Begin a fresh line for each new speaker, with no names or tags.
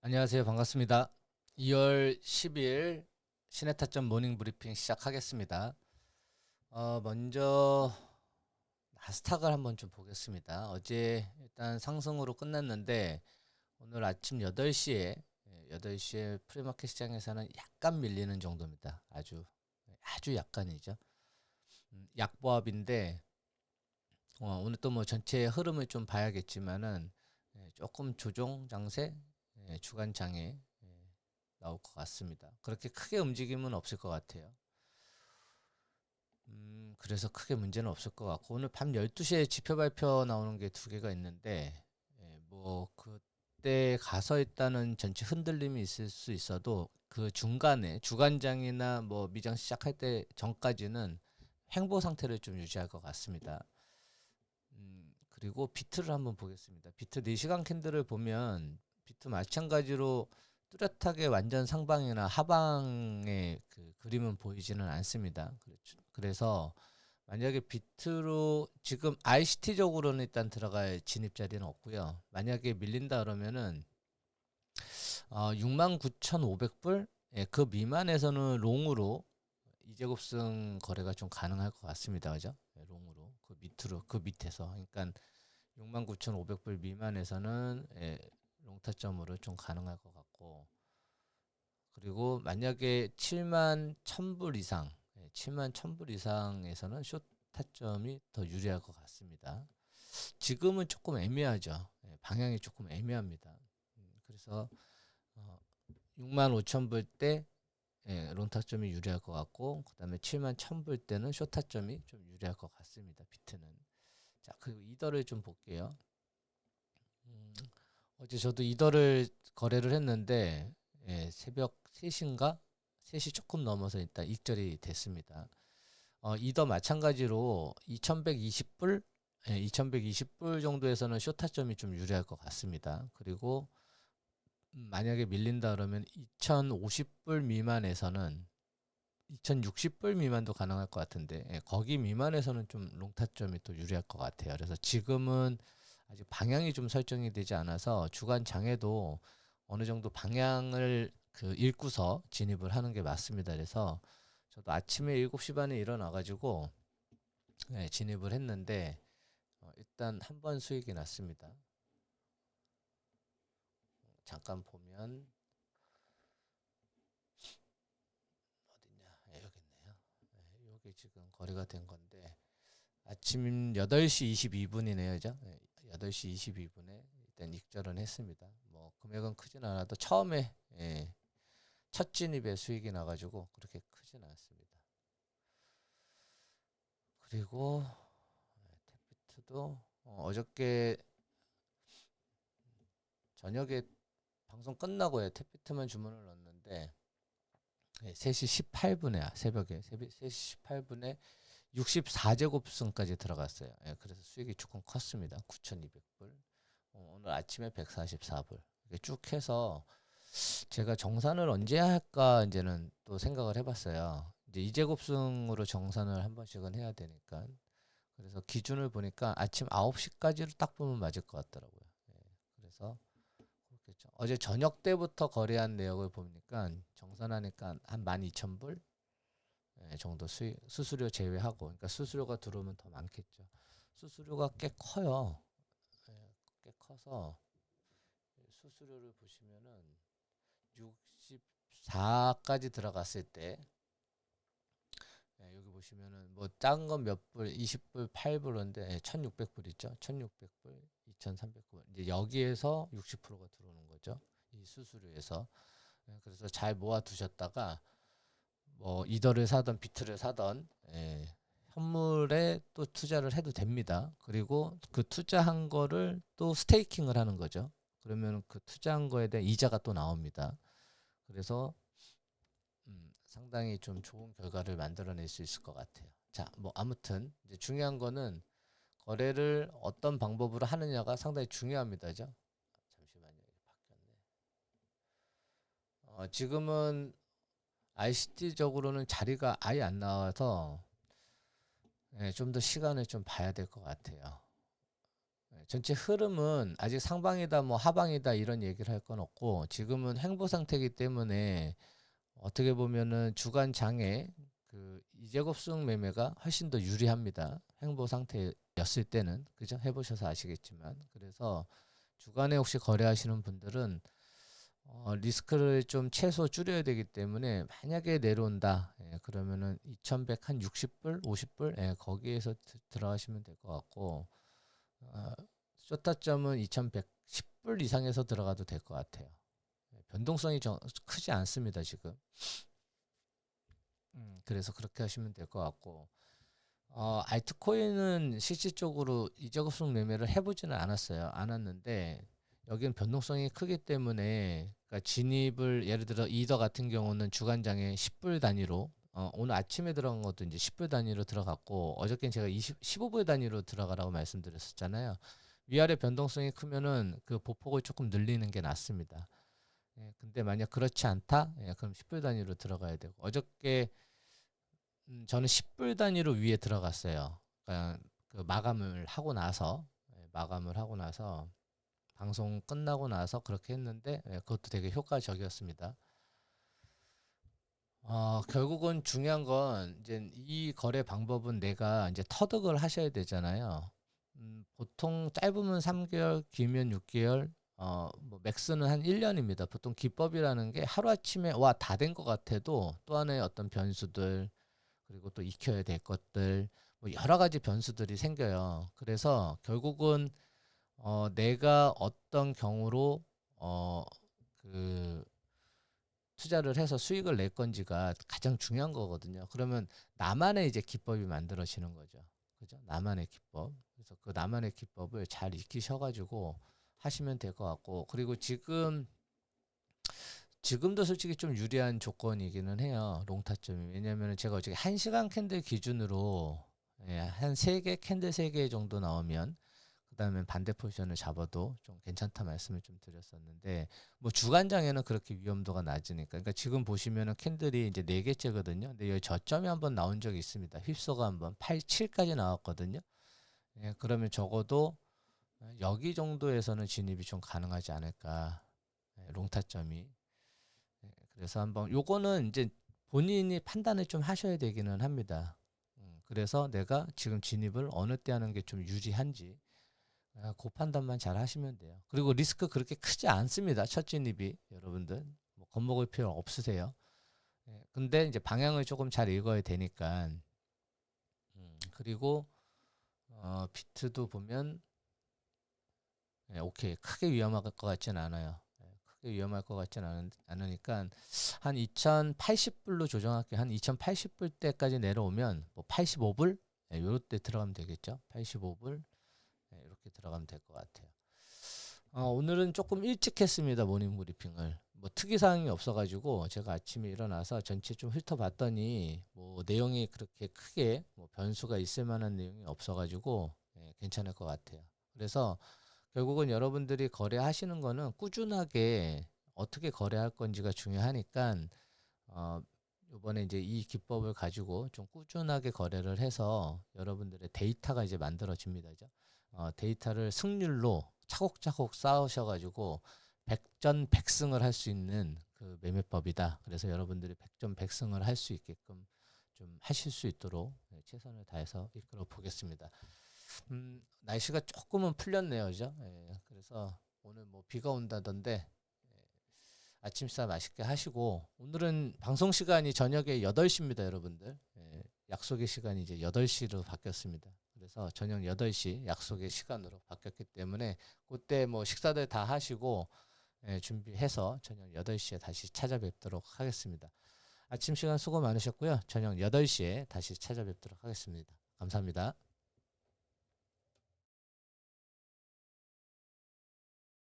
안녕하세요. 반갑습니다. 2월 10일 시내타점 모닝 브리핑 시작하겠습니다. 먼저 나스닥을 한번 좀 보겠습니다. 어제 일단 상승으로 끝났는데 오늘 아침 8시에 프리마켓 시장에서는 약간 밀리는 정도입니다. 아주 약간이죠. 약보합인데 오늘 또 뭐 전체 흐름을 좀 봐야겠지만은 조금 조정 장세, 주간 장에 나올 것 같습니다. 그렇게 크게 움직임은 없을 것 같아요. 그래서 크게 문제는 없을 것 같고 오늘 밤 12시에 지표 발표 나오는 게 두 개가 있는데 뭐 그때 가서 있다는 전체 흔들림이 있을 수 있어도 그 중간에 주간장이나 뭐 미장 시작할 때 전까지는 횡보 상태를 좀 유지할 것 같습니다. 그리고 비트를 한번 보겠습니다. 비트 4시간 캔들을 보면 비트 마찬가지로 뚜렷하게 완전 상방이나 하방의 그 그림은 보이지는 않습니다. 그래서 만약에 비트로 지금 ICT적으로는 일단 들어갈 진입 자리는 없고요. 만약에 밀린다 그러면은 69,500불 그 미만에서는 롱으로 이제곱승 거래가 좀 가능할 것 같습니다. 그죠? 롱으로 그 밑으로 그 밑에서 그러니까 69,500불 미만에서는 롱타점으로 좀 가능할 것 같고 그리고 만약에 7만 1,000불 이상 7만 1,000불 이상에서는 숏 타점이 더 유리할 것 같습니다. 지금은 조금 애매하죠. 방향이 조금 애매합니다. 그래서 6만 5천 불 때 롱타점이 유리할 것 같고 그다음에 7만 1,000 불 때는 숏타점이 좀 유리할 것 같습니다. 비트는. 자, 그리고 이더를 좀 볼게요. 음, 어제 저도 이더를 거래를 했는데 새벽 3시인가? 3시 조금 넘어서 일단 익절이 됐습니다. 이더 마찬가지로 2,120불 2,120불 정도에서는 쇼타점이 좀 유리할 것 같습니다. 그리고 만약에 밀린다 그러면 2,050불 미만에서는 2,060불 미만도 가능할 것 같은데 거기 미만에서는 좀 롱타점이 또 유리할 것 같아요. 그래서 지금은 아직 방향이 좀 설정이 되지 않아서 주간 장에도 어느 정도 방향을 그 읽고서 진입을 하는 게 맞습니다. 그래서 저도 아침에 7시 반에 일어나 가지고 진입을 했는데 일단 한 번 수익이 났습니다. 잠깐 보면 어딨냐? 여기 있네요. 여기 지금 거래가 된 건데 아침 8시 22분이네요. 그죠? 8시 22분에 일단 익절은 했습니다. 뭐 금액은 크진 않아도 처음에 첫 진입에 수익이 나가지고 그렇게 크진 않습니다. 그리고 탭비트도 어저께 저녁에 방송 끝나고 탭비트만 주문을 넣었는데 3시 18분에 새벽에 3시 18분에 64제곱승까지 들어갔어요. 그래서 수익이 조금 컸습니다. 9,200불. 오늘 아침에 144불. 이렇게 쭉 해서 제가 정산을 언제 할까 이제는 또 생각을 해봤어요. 이제 2제곱승으로 정산을 한 번씩은 해야 되니까. 그래서 기준을 보니까 아침 9시까지로 딱 보면 맞을 것 같더라고요. 그래서 그렇겠죠. 어제 저녁 때부터 거래한 내역을 보니까 정산하니까 한 12,000불 정도 수수료 제외하고 그러니까 수수료가 들어오면 더 많겠죠. 수수료가 꽤 커요. 꽤 커서 수수료를 보시면은 64까지 들어갔을 때 여기 보시면은 뭐 작은 건 몇 불, 20불, 8불인데 1,600불 있죠. 1,600불, 2,300불. 이제 여기에서 60%가 들어오는 거죠. 이 수수료에서. 그래서 잘 모아 두셨다가 뭐 이더를 사던 비트를 사던 현물에 또 투자를 해도 됩니다. 그리고 그 투자한 거를 또 스테이킹을 하는 거죠. 그러면 그 투자한 거에 대한 이자가 또 나옵니다. 그래서 상당히 좀 좋은 결과를 만들어낼 수 있을 것 같아요. 자, 뭐 아무튼 이제 중요한 거는 거래를 어떤 방법으로 하느냐가 상당히 중요합니다. 그죠? 잠시만요. 바뀌었네. 지금은 ICT적으로는 자리가 아예 안 나와서 좀 더 시간을 좀 봐야 될 것 같아요. 전체 흐름은 아직 상방이다 뭐 하방이다 이런 얘기를 할 건 없고 지금은 횡보 상태이기 때문에 어떻게 보면은 주간 장에 그 이제곱승 매매가 훨씬 더 유리합니다. 횡보 상태였을 때는 그죠? 해보셔서 아시겠지만 그래서 주간에 혹시 거래하시는 분들은 리스크를 좀 최소 줄여야 되기 때문에 만약에 내려온다 그러면은 2100 한 60불 50불 거기에서 들어가시면 될 것 같고 쇼타점은 2110불 이상에서 들어가도 될 것 같아요. 변동성이 크지 않습니다 지금. 그래서 그렇게 하시면 될 것 같고 알트코인은 실질적으로 이적업종 매매를 해보지는 않았는데 여기는 변동성이 크기 때문에 그러니까 진입을 예를 들어 이더 같은 경우는 주간장에 10불 단위로 오늘 아침에 들어간 것도 이제 10불 단위로 들어갔고 어저께는 제가 15불 단위로 들어가라고 말씀드렸었잖아요. 위아래 변동성이 크면은 그 보폭을 조금 늘리는 게 낫습니다. 근데 만약 그렇지 않다? 그럼 10불 단위로 들어가야 되고 어저께 저는 10불 단위로 위에 들어갔어요. 그러니까 그 마감을 하고 나서 방송 끝나고 나서 그렇게 했는데 그것도 되게 효과적이었습니다. 결국은 중요한 건 이제 이 거래 방법은 내가 이제 터득을 하셔야 되잖아요. 보통 짧으면 3개월, 길면 6개월, 뭐 맥스는 한 1년입니다. 보통 기법이라는 게 하루아침에 와, 다 된 것 같아도 또 하나의 어떤 변수들, 그리고 또 익혀야 될 것들, 뭐 여러 가지 변수들이 생겨요. 그래서 결국은 내가 어떤 경우로 그 투자를 해서 수익을 낼 건지가 가장 중요한 거거든요. 그러면 나만의 이제 기법이 만들어지는 거죠. 그죠? 나만의 기법. 그래서 그 나만의 기법을 잘 익히셔가지고 하시면 될 것 같고, 그리고 지금도 솔직히 좀 유리한 조건이기는 해요. 롱타점이. 왜냐면은 제가 어저께 1시간 캔들 기준으로 한 3개, 캔들 3개 정도 나오면 그다음에 반대 포지션을 잡아도 좀 괜찮다 말씀을 좀 드렸었는데 뭐 주간장에는 그렇게 위험도가 낮으니까 그러니까 지금 보시면은 캔들이 이제 4개째거든요. 근데 여기 저점이 한번 나온 적이 있습니다. 휩소가 한번 87까지 나왔거든요. 그러면 적어도 여기 정도에서는 진입이 좀 가능하지 않을까. 롱타점이. 그래서 한번 요거는 이제 본인이 판단을 좀 하셔야 되기는 합니다. 그래서 내가 지금 진입을 어느 때 하는 게 좀 유리한지 그 판단만 잘 하시면 돼요. 그리고 리스크 그렇게 크지 않습니다. 첫 진입이 여러분들 뭐 겁먹을 필요 없으세요. 근데 이제 방향을 조금 잘 읽어야 되니까 그리고 비트도 보면 오케이 크게 위험할 것 같진 않아요. 크게 위험할 것 같진 않으니까 한 2080불로 조정할게요. 한 2080불 때까지 내려오면 뭐 85불 요럴 때 들어가면 되겠죠. 85불 이렇게 들어가면 될 것 같아요. 오늘은 조금 일찍 했습니다. 모닝 브리핑을. 뭐 특이사항이 없어가지고 제가 아침에 일어나서 전체 좀 훑어봤더니 뭐 내용이 그렇게 크게 뭐 변수가 있을 만한 내용이 없어가지고 괜찮을 것 같아요. 그래서 결국은 여러분들이 거래하시는 거는 꾸준하게 어떻게 거래할 건지가 중요하니까 어, 이번에 이제 이 기법을 가지고 좀 꾸준하게 거래를 해서 여러분들의 데이터가 이제 만들어집니다. 그죠? 데이터를 승률로 차곡차곡 쌓으셔가지고 백전백승을 할 수 있는 그 매매법이다. 그래서 여러분들이 백전백승을 할 수 있게끔 좀 하실 수 있도록 최선을 다해서 이끌어 보겠습니다. 날씨가 조금은 풀렸네요, 그죠? 그래서 오늘 뭐 비가 온다던데 아침 식사 맛있게 하시고 오늘은 방송 시간이 저녁에 8시입니다, 여러분들. 약속의 시간이 이제 8시로 바뀌었습니다. 그래서 저녁 8시 약속의 시간으로 바뀌었기 때문에 그때 뭐 식사들 다 하시고 준비해서 저녁 8시에 다시 찾아뵙도록 하겠습니다. 아침 시간 수고 많으셨고요. 저녁 8시에 다시 찾아뵙도록 하겠습니다. 감사합니다.